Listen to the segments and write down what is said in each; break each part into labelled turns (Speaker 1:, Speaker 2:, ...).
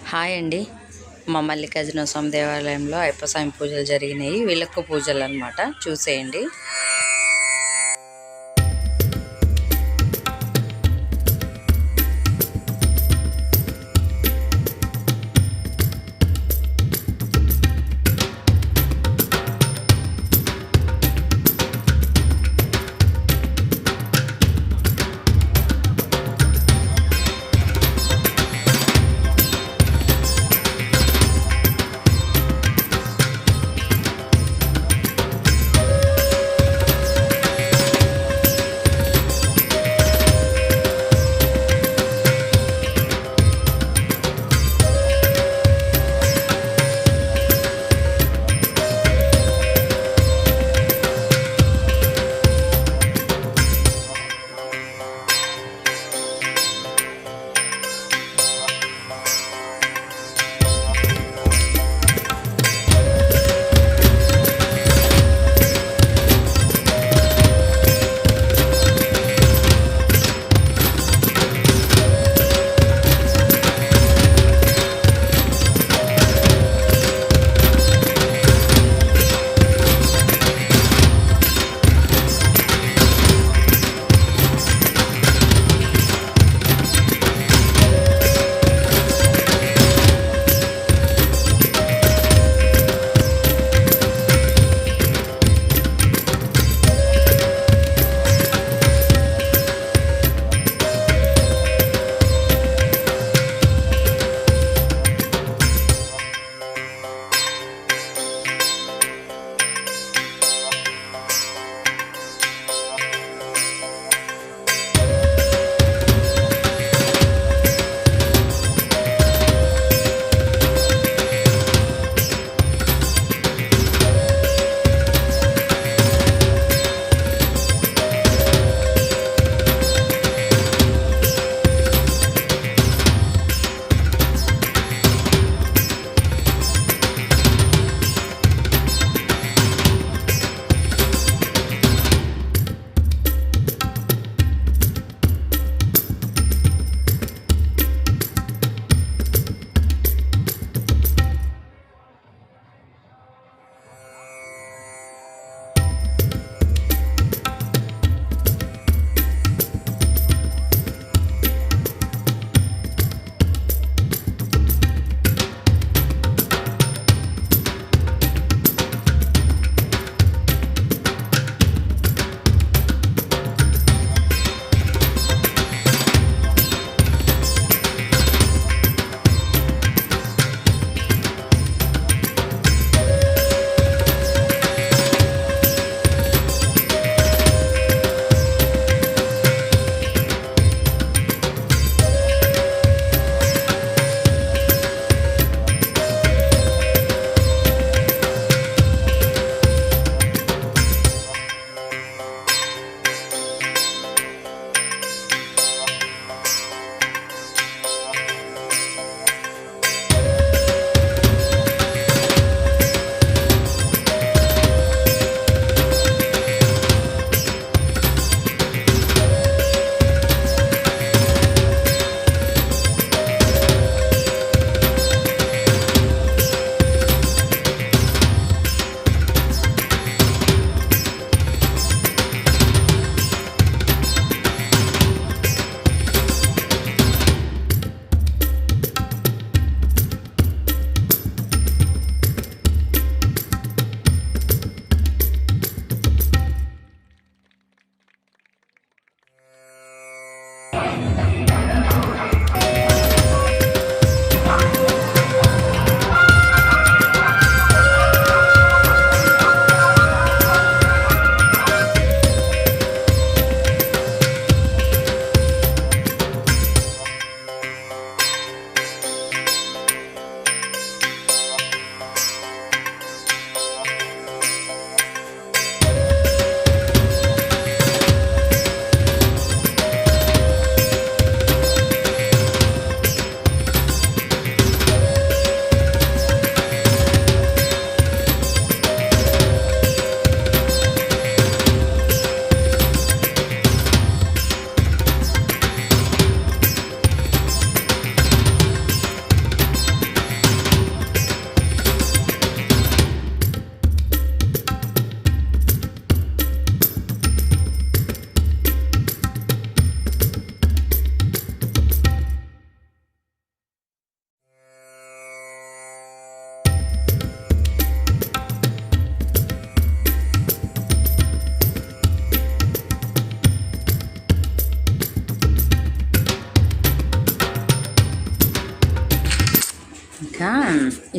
Speaker 1: Hi అండి. మా మల్లికార్జున స్వామి దేవాలయంలో అయ్యప్ప స్వామి పూజలు జరిగినాయి. విలక్కు పూజలు అన్నమాట. చూసేయండి.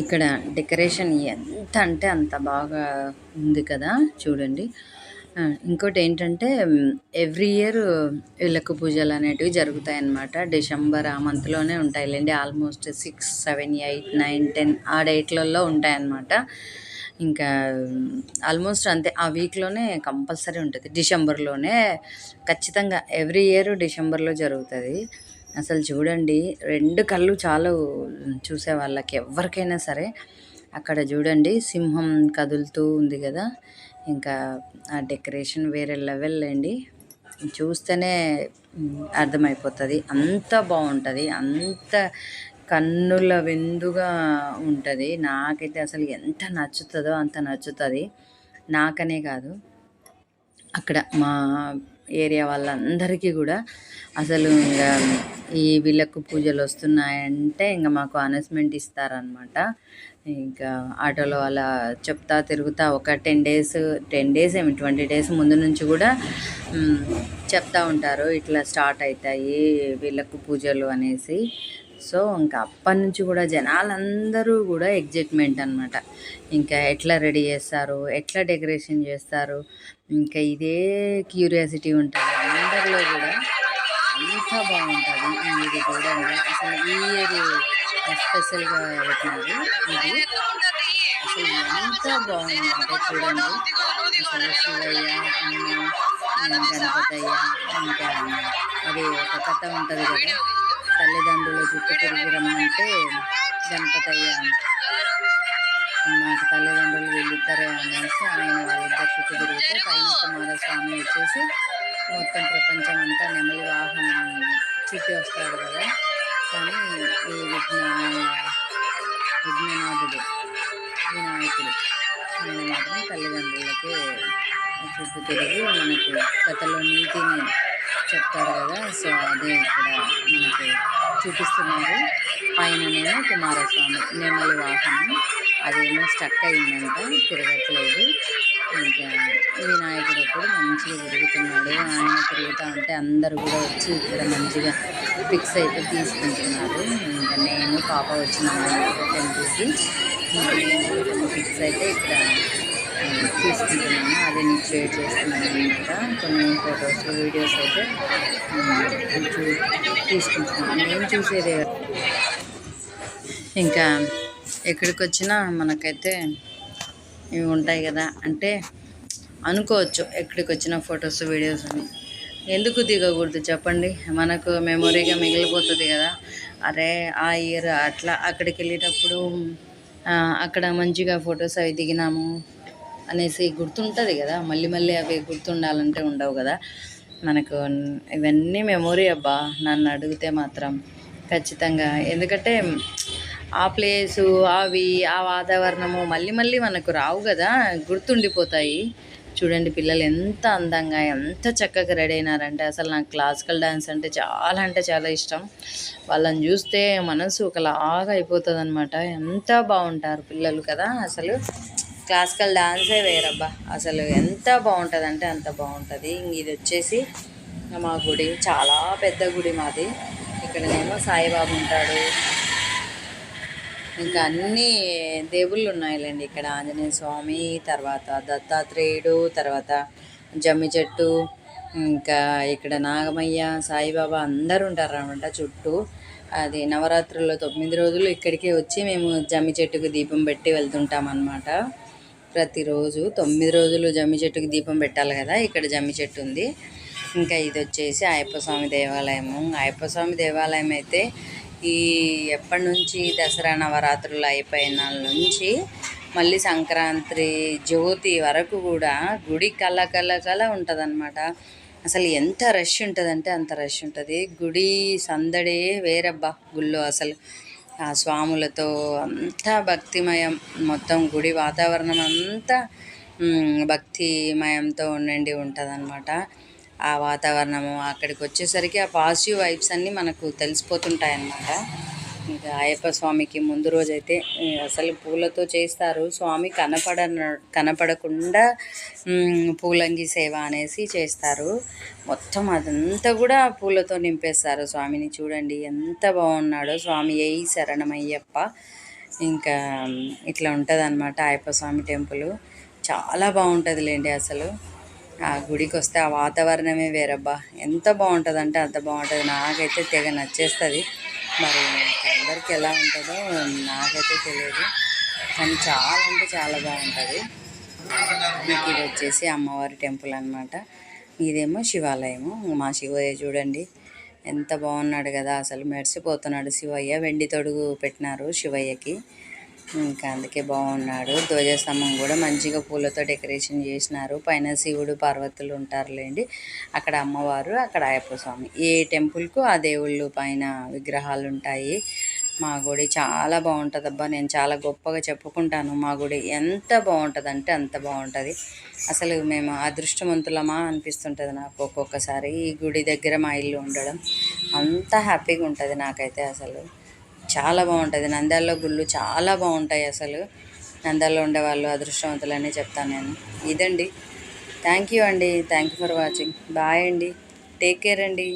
Speaker 1: ఇక్కడ డెకరేషన్ ఎంత అంటే అంత బాగా ఉంది కదా చూడండి. ఇంకోటి ఏంటంటే ఎవ్రీ ఇయర్ ఇళ్ళకు పూజలు అనేటివి జరుగుతాయి అన్నమాట. డిసెంబర్ ఆ మంత్లోనే ఉంటాయిలేండి. ఆల్మోస్ట్ 6, 7, 8, 9, 10 ఆ డేట్లలో ఉంటాయన్నమాట. ఇంకా ఆల్మోస్ట్ అంతే, ఆ వీక్లోనే కంపల్సరీ ఉంటుంది. డిసెంబర్లోనే ఖచ్చితంగా ఎవ్రీ ఇయర్ డిసెంబర్లో జరుగుతుంది. అసలు చూడండి, 2 కళ్ళు చాలు చూసే వాళ్ళకి ఎవరికైనా సరే. అక్కడ చూడండి సింహం కదులుతూ ఉంది కదా, ఇంకా ఆ డెకరేషన్ వేరే లెవెల్ అండి. చూస్తేనే అర్థమైపోతుంది, అంత బాగుంటుంది, అంత కన్నుల విందుగా ఉంటుంది. నాకైతే అసలు ఎంత నచ్చుతుందో అంత నచ్చుతుంది. నాకనే కాదు, అక్కడ మా ఏరియా వాళ్ళందరికీ కూడా. అసలు ఇంకా ఈ వీళ్ళకు పూజలు వస్తున్నాయంటే ఇంకా మాకు అనౌన్స్మెంట్ ఇస్తారనమాట. ఇంకా ఆటోలో అలా చెప్తా తిరుగుతా ఒక 10 డేస్ ఏమి 20 డేస్ ముందు నుంచి కూడా చెప్తా ఉంటారు, ఇట్లా స్టార్ట్ అవుతాయి వీళ్ళకు పూజలు అనేసి. సో ఇంకా అప్పటి నుంచి కూడా జనాలందరూ కూడా ఎగ్జైట్మెంట్ అనమాట. ఇంకా ఎట్లా రెడీ చేస్తారు, ఎట్లా డెకరేషన్ చేస్తారు, ఇంకా ఇదే క్యూరియాసిటీ ఉంటుంది అందరిలో కూడా. అంత బాగుంటుంది. ఇది చూడండి, అసలు ఈ ఇయర్ స్పెషల్గా పెట్టినారు ఇది. అసలు ఎంత బాగుందంటే చూడండి, అసలు శివయ్య, అమ్మ, గణపతయ్య, ఇంకా అది ఒక కథ ఉంటుంది కదా, తల్లిదండ్రుల చుట్టూ తిరిగి రమ్మంటే గణపతయ్య నాకు తల్లిదండ్రులు వీళ్ళిద్దరే అనేసి ఆయన వాళ్ళిద్దరు చుట్టూ తిరిగితే పైన కుమారస్వామి వచ్చేసి మొత్తం ప్రపంచం అంతా నెమలి వాహనం చుట్టి వస్తాడు కదా. కానీ ఈ విఘ్ననాథుడు వినాయకుడు ఆయన మాత్రం తల్లిదండ్రులకి చుట్టూ తిరిగి మనకి కథలో నీతిని చెప్తాడు కదా. సో అదే ఇక్కడ మనకి చూపిస్తున్నారు. పైననేమో కుమారస్వామి నెమలి వాహనం, అదేమో స్టక్ అయిందంట, తిరగట్లేదు. ఇంకా వినాయకుడు అప్పుడు మంచిగా తిరుగుతున్నాడు. ఆయన తిరుగుతూ ఉంటే అందరూ కూడా వచ్చి ఇక్కడ మంచిగా పిక్స్ అయితే తీసుకుంటున్నారు. ఇంకా నేను పాప వచ్చినాము టెంపుల్కి, పిక్స్ అయితే ఇక్కడ తీసుకుంటున్నాను. అది నేను షేర్ చేస్తున్నాను అనమాట. కొన్ని ఫొటోస్ వీడియోస్ అయితే తీసుకుంటున్నాను. నేను చూసేది ఇంకా ఎక్కడికి వచ్చినా మనకైతే ఇవి ఉంటాయి కదా, అంటే అనుకోవచ్చు ఎక్కడికి వచ్చిన ఫొటోస్ వీడియోస్ అని. ఎందుకు దిగకూడదు చెప్పండి, మనకు మెమొరీగా మిగిలిపోతుంది కదా. అరే ఆ ఇయర్ అట్లా అక్కడికి వెళ్ళేటప్పుడు అక్కడ మంచిగా ఫొటోస్ అవి దిగినాము అనేసి గుర్తుంటుంది కదా. మళ్ళీ మళ్ళీ అవి గుర్తుండాలంటే ఉండవు కదా మనకు. ఇవన్నీ మెమొరీ అబ్బా నన్ను అడిగితే మాత్రం ఖచ్చితంగా. ఎందుకంటే ఆ ప్లేసు, అవి, ఆ వాతావరణము మళ్ళీ మళ్ళీ మనకు రావు కదా, గుర్తుండిపోతాయి. చూడండి పిల్లలు ఎంత అందంగా ఎంత చక్కగా రెడీ అయినారంటే. అసలు నాకు క్లాసికల్ డ్యాన్స్ అంటే చాలా ఇష్టం. వాళ్ళని చూస్తే మనసు ఒకలాగా అయిపోతుంది అనమాట. ఎంత బాగుంటారు పిల్లలు కదా. అసలు క్లాసికల్ డాన్సే వేరబ్బా, అసలు ఎంత బాగుంటుంది అంటే అంత బాగుంటుంది. ఇది వచ్చేసి మా గుడి, చాలా పెద్ద గుడి మాది. ఇక్కడనేమో సాయిబాబు ఉంటాడు, ఇంకా అన్ని దేవుళ్ళు ఉన్నాయిలేండి ఇక్కడ. ఆంజనేయ స్వామి, తర్వాత దత్తాత్రేయుడు, తర్వాత జమ్మి చెట్టు, ఇంకా ఇక్కడ నాగమయ్య, సాయిబాబా అందరూ ఉంటారు అనమాట చుట్టూ. అది నవరాత్రుల్లో 9 రోజులు ఇక్కడికే వచ్చి మేము జమ్మి చెట్టుకు దీపం పెట్టి వెళ్తుంటాం అన్నమాట. ప్రతిరోజు 9 రోజులు జమ్మి చెట్టుకి దీపం పెట్టాలి కదా. ఇక్కడ జమ్మి చెట్టు ఉంది. ఇంకా ఇది వచ్చేసి అయ్యప్ప స్వామి దేవాలయము. అయ్యప్ప స్వామి దేవాలయం అయితే ఈ ఎప్పటి నుంచి దసరా నవరాత్రులు అయిపోయిన నుంచి మళ్ళీ సంక్రాంతి జ్యోతి వరకు కూడా గుడి కల ఉంటుంది అన్నమాట. అసలు ఎంత రష్ ఉంటుందంటే అంత రష్ ఉంటుంది. గుడి సందడే వేరబ్బా గుళ్ళో. అసలు ఆ స్వాములతో అంతా భక్తిమయం, మొత్తం గుడి వాతావరణం అంతా భక్తిమయంతో నిండి ఉంటుంది అన్నమాట. ఆ వాతావరణము అక్కడికి వచ్చేసరికి ఆ పాజిటివ్ వైబ్స్ అన్నీ మనకు తెలిసిపోతుంటాయి అన్నమాట. ఇంకా అయ్యప్ప స్వామికి ముందు రోజైతే అసలు పూలతో చేస్తారు. స్వామి కనపడకుండా పూలంగి సేవ అనేసి చేస్తారు. మొత్తం అదంతా కూడా పూలతో నింపేస్తారు స్వామిని. చూడండి ఎంత బాగున్నాడో స్వామి. ఏ శరణమయ్యప్ప. ఇంకా ఇట్లా ఉంటుంది అనమాట అయ్యప్ప స్వామి టెంపుల్. చాలా బాగుంటుందిలేండి అసలు. ఆ గుడికి వస్తే ఆ వాతావరణమే వేరబ్బా, ఎంత బాగుంటుంది అంటే అంత బాగుంటుంది. నాకైతే తెగ నచ్చేస్తుంది. మరి అందరికి ఎలా ఉంటుందో నాకైతే తెలియదు, కానీ చాలా అంటే చాలా బాగుంటుంది. మీకు ఇది వచ్చేసి అమ్మవారి టెంపుల్ అనమాట. ఇదేమో శివాలయము. మా శివయ్య చూడండి ఎంత బాగున్నాడు కదా, అసలు మెరిసిపోతున్నాడు శివయ్య. వెండి తొడుగు పెట్టినారు శివయ్యకి, ఇంకా అందుకే బాగున్నాడు. ధ్వజస్తంభం కూడా మంచిగా పూలతో డెకరేషన్ చేసినారు. పైన శివుడు పార్వతులు ఉంటారులేండి, అక్కడ అమ్మవారు, అక్కడ అయ్యప్ప స్వామి. ఏ టెంపుల్కు ఆ దేవుళ్ళు పైన విగ్రహాలు ఉంటాయి. మా గుడి చాలా బాగుంటుంది అబ్బా, నేను చాలా గొప్పగా చెప్పుకుంటాను. మా గుడి ఎంత బాగుంటుంది అంటే అంత బాగుంటుంది. అసలు మేము అదృష్టవంతులమా అనిపిస్తుంటుంది నాకు ఒక్కొక్కసారి ఈ గుడి దగ్గర మా ఇల్లు ఉండడం. అంత హ్యాపీగా ఉంటుంది నాకైతే. అసలు చాలా బాగుంటుంది. నంద్యాలలో గుళ్ళు చాలా బాగుంటాయి అసలు. నంద్యాలలో ఉండేవాళ్ళు అదృష్టవంతులనే చెప్తాను నేను. ఇదండి. థ్యాంక్ యూ అండి. Thank you for watching. Bye అండి. టేక్ కేర్ అండి.